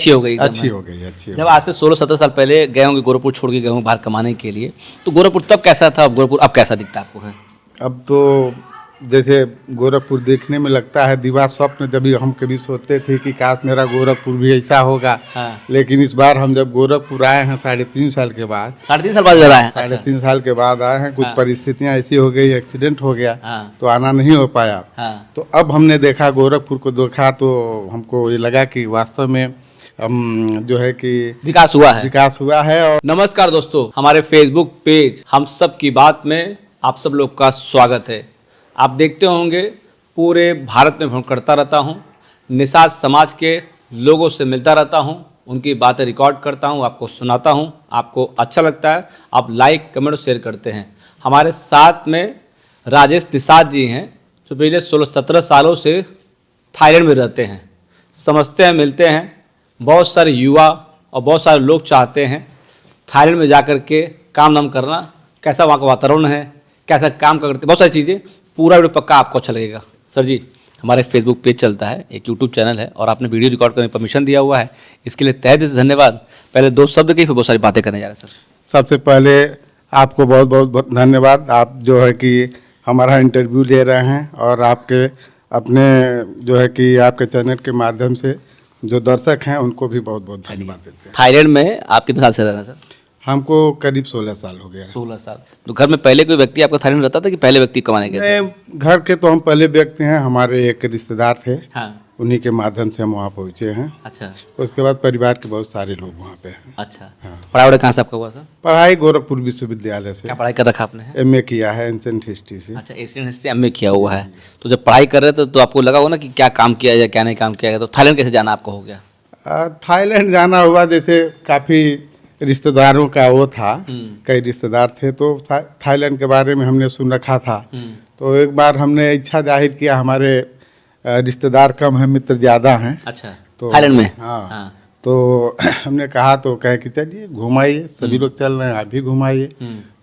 अच्छी हो गई अच्छी हो गई अच्छी हो जब आज से 16-17 साल पहले गए होंगे गोरखपुर छोड़ के गए होंगे बाहर कमाने के लिए, तो गोरखपुर तब कैसा था, गोरखपुर अब कैसा दिखता है आपको है? अब तो जैसे गोरखपुर देखने में लगता है दिवा स्वप्न, जब भी हम कभी सोचते थे कि काश मेरा गोरखपुर भी ऐसा होगा। हाँ। लेकिन इस बार हम जब गोरखपुर आए हैं 3.5 साल के बाद, 3.5 साल बाद जरा है। 3.5 साल के बाद आए हैं, कुछ परिस्थितियां ऐसी हो गई, एक्सीडेंट हो गया हाँ। तो आना नहीं हो पाया। हाँ। तो अब हमने देखा गोरखपुर को देखा तो हमको ये लगा कि वास्तव में जो है कि विकास हुआ है। और नमस्कार दोस्तों, हमारे फेसबुक पेज हम सब की बात में आप सब लोग का स्वागत है। आप देखते होंगे पूरे भारत में भ्रमण करता रहता हूँ, निषाद समाज के लोगों से मिलता रहता हूँ, उनकी बातें रिकॉर्ड करता हूँ, आपको सुनाता हूँ। आपको अच्छा लगता है आप लाइक कमेंट और शेयर करते हैं। हमारे साथ में राजेश निषाद जी हैं जो पिछले 16-17 सालों से थाईलैंड में रहते हैं। समझते हैं, मिलते हैं। बहुत सारे युवा और बहुत सारे लोग चाहते हैं थाईलैंड में जाकर के काम नाम करना, कैसा वहाँ का वातावरण है, कैसा काम करते, बहुत सारी चीज़ें। पूरा वीडियो पक्का आपको अच्छा लगेगा। सर जी, हमारे फेसबुक पेज चलता है, एक यूट्यूब चैनल है और आपने वीडियो रिकॉर्ड करने परमिशन दिया हुआ है, इसके लिए तहे दिल से धन्यवाद। पहले 2 शब्द की फिर बहुत सारी बातें करने जा रहे हैं सर। सबसे पहले आपको बहुत बहुत धन्यवाद। आप जो है कि हमारा इंटरव्यू ले रहे हैं और आपके अपने जो है कि आपके चैनल के माध्यम से जो दर्शक हैं उनको भी बहुत बहुत धन्यवाद देते हैं। थाईलैंड में आप कितने साल से रह रहे हैं सर? हमको करीब 16 साल हो गया है। 16 साल। तो घर में पहले कोई व्यक्ति आपका थाईलैंड रहता था कि पहले व्यक्ति कमाने गए थे? नहीं, घर के तो हम पहले व्यक्ति हैं, हमारे एक रिश्तेदार थे। हाँ। उन्हीं के माध्यम से हम वहाँ पहुँचे हैं। अच्छा। उसके बाद परिवार के बहुत सारे लोग वहाँ पे हैं। अच्छा। पढ़ाई वढ़ाई कहाँ से आपका हुआ सर? पढ़ाई गोरखपुर विश्वविद्यालय से। क्या पढ़ाई कर रखा आपने? MA किया है एंशिएंट हिस्ट्री से। अच्छा, एशियन हिस्ट्री MA किया हुआ है। तो जब पढ़ाई कर रहे थे तो आपको लगा होगा ना कि क्या काम किया जाए, क्या नहीं काम किया जाए, तो थाईलैंड कैसे जाना आपको हो गया? थाईलैंड जाना हुआ, जैसे काफ़ी रिश्तेदारों का वो था, कई रिश्तेदार थे तो थाईलैंड के बारे में हमने सुन रखा था। तो एक बार हमने इच्छा जाहिर किया, हमारे रिश्तेदार कम हैं, मित्र ज़्यादा हैं। अच्छा, तो थाईलैंड में? हाँ। तो हमने कहा तो कहे कि चलिए घुमाइए, सभी लोग चल रहे हैं आप भी घुमाइए।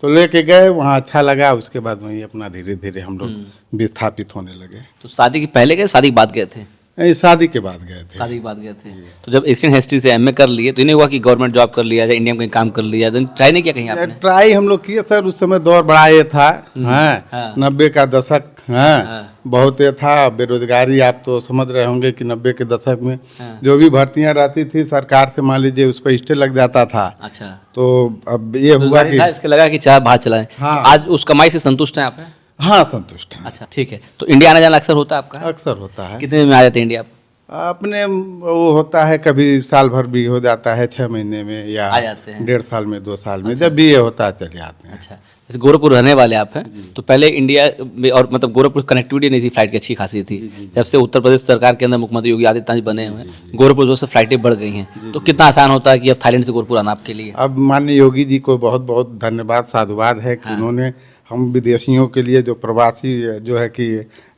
तो लेके गए, वहाँ अच्छा लगा। उसके बाद वहीं अपना धीरे धीरे हम लोग विस्थापित होने लगे। तो शादी के पहले गए, शादी के बाद गए थे? नहीं, शादी के बाद गए थे। शादी के बाद गए थे। तो जब एशियन हिस्ट्री से MA कर लिए तो इन्हें हुआ कि गवर्नमेंट जॉब कर लिया जाए, इंडिया में कहीं काम कर लिया, तो ट्राई नहीं किया कहीं आपने? ट्राई हम लोग किए सर, उस समय दौर बड़ा ये था। हाँ। 90 का दशक। हाँ। बहुत ये था, बेरोजगारी आप तो समझ रहे होंगे कि 90 के दशक में जो भी भर्तियां रहती थी सरकार से, मान लीजिए उस पर स्टे लग जाता था। अच्छा। तो अब ये हुआ कि इसके लगा कि चाहे बाहर चलाएं। हाँ। आज उस कमाई से संतुष्ट हैं आप? हाँ, संतुष्ट हैं। अच्छा, ठीक है। तो इंडिया आना जाना अक्सर होता है आपका? अक्सर होता है। कितने में आ जाते हैं इंडिया? अपने वो होता है, कभी साल भर भी हो जाता है, 6 महीने में, या आ जाते हैं। 1.5 साल में, 2 साल में, जब भी ये होता है चले आते हैं। अच्छा, जैसे गोरखपुर रहने वाले आप हैं, तो पहले इंडिया में और मतलब गोरखपुर कनेक्टिविटी नहीं थी, फ्लाइट की अच्छी खासी थी। जब से उत्तर प्रदेश सरकार के अंदर मुख्यमंत्री योगी आदित्यनाथ बने हुए हैं, गोरखपुर से फ्लाइटें बढ़ गई हैं। तो कितना आसान होता है कि अब थाईलैंड से गोरखपुर आना आपके लिए? अब माननीय योगी जी को बहुत बहुत धन्यवाद, साधुवाद है कि उन्होंने हम विदेशियों के लिए, जो प्रवासी जो है कि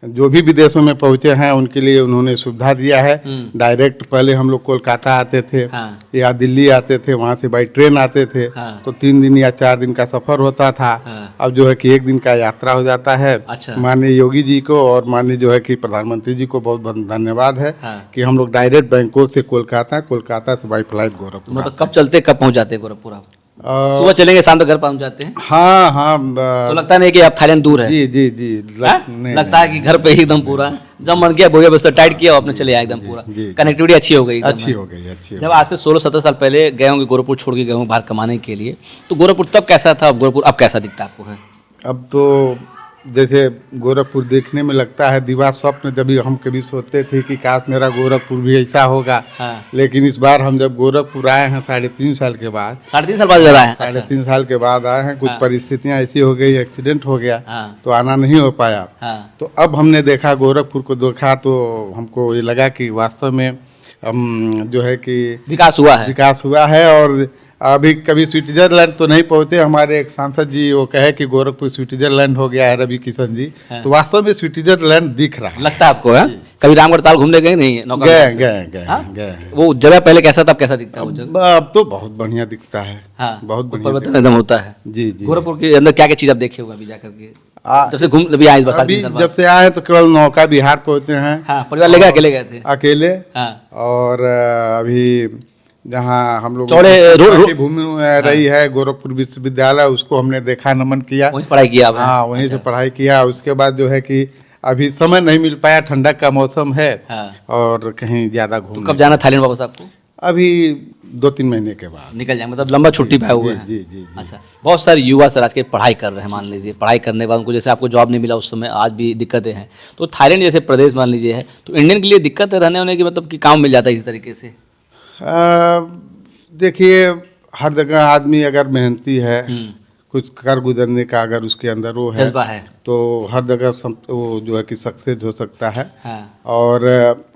जो भी विदेशों में पहुंचे हैं उनके लिए उन्होंने सुविधा दिया है। डायरेक्ट पहले हम लोग कोलकाता आते थे। हाँ। या दिल्ली आते थे, वहाँ से बाई ट्रेन आते थे। हाँ। तो 3 दिन या 4 दिन का सफ़र होता था। हाँ। अब जो है कि 1 दिन का यात्रा हो जाता है। अच्छा। माननीय योगी जी को और माननीय जो है कि प्रधानमंत्री जी को बहुत बहुत धन्यवाद है। हाँ। कि हम लोग डायरेक्ट बैंकॉक से कोलकाता, कोलकाता से बाई फ्लाइट गोरखपुर। मतलब कब चलते कब पहुंच जाते हैं गोरखपुर आप? सुबह चलेंगे, शाम तक घर पहुंच जाते हैं? हाँ हाँ। तो लगता नहीं कि आप थाईलैंड दूर है? जी जी जी। लगता है कि घर पे ही एकदम पूरा जब मन किया बोरिया बिस्तर टाइट किया आपने, चले आए एकदम पूरा। कनेक्टिविटी अच्छी हो गई? अच्छी हो गई अच्छी। जब आज से 16-17 साल पहले गए होंगे गोरखपुर छोड़ के गए होंगे बाहर कमाने के लिए, तो गोरखपुर तब कैसा था, गोरखपुर अब कैसा दिखता है आपको है? अब तो जैसे गोरखपुर देखने में लगता है दिवा स्वप्न, जब भी हम कभी सोचते थे कि काश मेरा गोरखपुर भी ऐसा होगा। हाँ। लेकिन इस बार हम जब गोरखपुर आए हैं 3.5 साल के बाद, 3.5 साल बाद जरा है। 3.5 साल के बाद आए हैं, कुछ परिस्थितियां ऐसी हो गई, एक्सीडेंट हो गया तो आना नहीं हो पाया। तो अब हमने देखा गोरखपुर को देखा तो हमको ये लगा कि वास्तव में जो है कि विकास हुआ है। और अभी कभी स्विट्जरलैंड तो नहीं पहुंचे, हमारे एक सांसद जी वो कहे कि गोरखपुर स्विट्जरलैंड हो गया है, रवि किशन जी। तो वास्तव में स्विट्जरलैंड दिख रहा है। लगता है आपको है? कभी रामगढ़ ताल घूमने गए नहीं? गए। वो जगह पहले कैसा था, अब कैसा दिखता है वो जगह? अब तो बहुत बढ़िया दिखता है। बहुत बढ़िया परिवर्तन एकदम होता है। जी जी। गोरखपुर के अंदर क्या क्या चीज आप देखे हुए अभी जाकर के? जब से घूम अभी आए, अभी जब से आए तो केवल नौका विहार पहुंचे हैं। हाँ, परिवार लेकर अकेले गए थे? अकेले। हाँ। और अभी जहाँ हम लोग चौड़े की भूमि रही है, गोरखपुर विश्वविद्यालय, उसको हमने देखा, नमन किया, वहीं पढ़ाई किया आपने? हाँ, वहीं से पढ़ाई किया। उसके बाद जो है कि अभी समय नहीं मिल पाया, ठंडक का मौसम है, और कहीं ज़्यादा घूम। कब जाना थाईलैंड वापस आपको? अभी 2-3 महीने के बाद निकल जाएंगे, मतलब लंबा छुट्टी पे हुए हैं। जी जी जी। अच्छा, बहुत सारे युवा सर आज के पढ़ाई कर रहे हैं, मान लीजिए पढ़ाई करने के बाद उनको, जैसे आपको जॉब नहीं मिला उस समय, आज भी दिक्कतें हैं, तो थाईलैंड जैसे प्रदेश मान लीजिए है, तो इंडियन के लिए दिक्कत है रहने होने की, मतलब कि काम मिल जाता है इस तरीके से? देखिए, हर जगह आदमी अगर मेहनती है, कुछ कर गुजरने का अगर उसके अंदर वो है, जज्बा है, तो हर जगह वो जो है कि सक्सेस हो सकता है। हाँ। और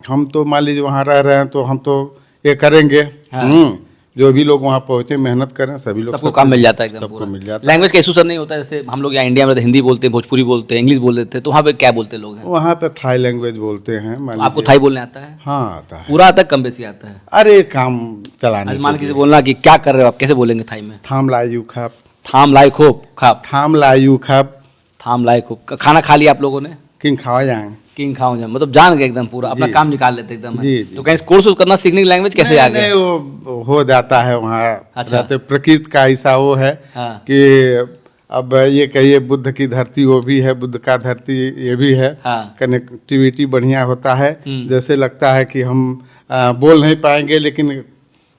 हम तो मान लीजिए वहाँ रह रहे हैं, तो हम तो ये करेंगे। हाँ। जो भी लोग वहाँ पहुँचे, मेहनत करें, सभी लोग, सबको काम मिल जाता है, एकदम सबको पूरा मिल जाता है। लैंग्वेज का इशू सर नहीं होता? जैसे हम लोग यहाँ इंडिया में हिंदी बोलते हैं, भोजपुरी बोलते हैं, इंग्लिश बोल देते हैं, तो वहाँ पे क्या बोलते लोग हैं? वहाँ पे थाई लैंग्वेज बोलते हैं। मान आपको लीजिए, थाई बोलने आता है? हाँ, आता है। पूरा आता है, कम बेसी आता है? अरे काम चलाने मान के के लिए। बोलना कि क्या कर रहे हो आप, कैसे बोलेंगे थाई में? थाम लायू खाप, थाम लाई खोप खाप, थाम लायू खाप, थाम लाई खोप। खाना खा लिया आप लोगों ने? किंग खावा जाएंगे। किंग खाओ जाए, मतलब जान गए एकदम पूरा, अपना काम निकाल लेते एकदम। जी, जी। तो कहीं कोर्स करना, सीखने की लैंग्वेज कैसे आ गए? नहीं, वो हो जाता है वहाँ। अच्छा। रहते प्रकृति का ऐसा वो है, हाँ। कि अब ये कहिए बुद्ध की धरती वो भी है, बुद्ध का धरती ये भी है। हाँ। कनेक्टिविटी बढ़िया होता है। जैसे लगता है कि हम बोल नहीं पाएंगे, लेकिन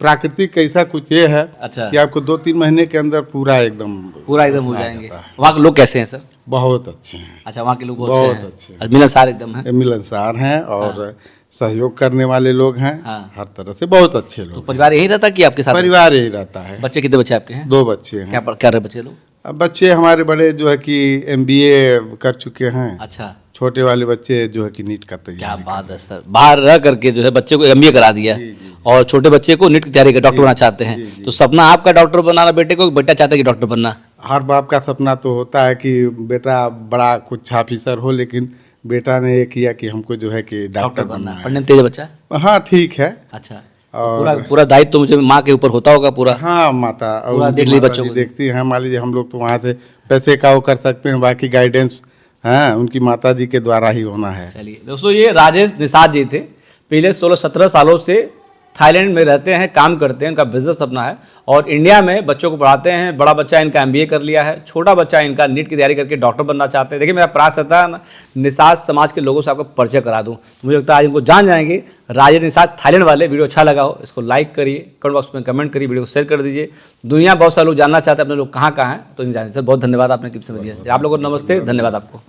प्राकृतिक ऐसा कुछ ये है। अच्छा। कि आपको 2-3 महीने के अंदर पूरा एकदम हो जाएंगे। वहाँ के लोग कैसे हैं सर? बहुत अच्छे हैं। अच्छा, वहाँ के लोग बहुत अच्छे हैं, मिलनसार एकदम है? मिलनसार हैं, और सहयोग करने वाले लोग हैं। हाँ। हर तरह से बहुत अच्छे तो लोग। परिवार यही रहता कि आपके साथ? परिवार यही रहता है। बच्चे कितने बच्चे आपके हैं? 2 बच्चे हैं। क्या रहे बच्चे लोग? अब बच्चे हमारे बड़े जो है कि MBA कर चुके हैं। अच्छा। छोटे वाले बच्चे जो है कि नीट का तैयारी। क्या बात है सर, बाहर रह करके जो है बच्चे को MBA करा दिया, और छोटे बच्चे को नीट की तैयारी कर, डॉक्टर बनना चाहते हैं। तो सपना आपका डॉक्टर बनाना बेटे को, बेटा चाहता है कि डॉक्टर बनना? हर बाप का सपना तो होता है कि बेटा बड़ा कुछ ऑफिसर हो, लेकिन बेटा ने ये किया कि हमको जो है कि डॉक्टर बनना है। पढ़ने में तेज बच्चा है? हाँ, ठीक है। अच्छा। और पूरा दायित्व तो मुझे माँ के ऊपर होता होगा पूरा? हाँ, माता पूरा देख ली बच्चों को, देखती हैं। मान लीजिए हम लोग तो वहाँ से पैसे का वो कर सकते हैं, बाकी गाइडेंस उनकी माता जी के द्वारा ही होना है। चलिए दोस्तों, ये राजेश निषाद जी थे, पिछले 16-17 सालों से थाईलैंड में रहते हैं, काम करते हैं, उनका बिजनेस अपना है, और इंडिया में बच्चों को पढ़ाते हैं। बड़ा बच्चा इनका MBA कर लिया है, छोटा बच्चा इनका नीट की तैयारी करके डॉक्टर बनना चाहते हैं। देखिए, मेरा प्रयास रहता है निषाद समाज के लोगों से आपको परिचय करा दूं, तो मुझे लगता है आज इनको जान जाएंगे। राजेश निषाद थाईलैंड वाले। वीडियो अच्छा लगा हो इसको लाइक करिए, कमेंट बॉक्स में कमेंट करिए, वीडियो को शेयर कर दीजिए। दुनिया बहुत सारे लोग जानना चाहते हैं अपने लोग कहाँ कहाँ हैं, तो नहीं जानते। सर बहुत धन्यवाद, आपने टिप्स दिया। आप लोगों को नमस्ते, धन्यवाद आपको।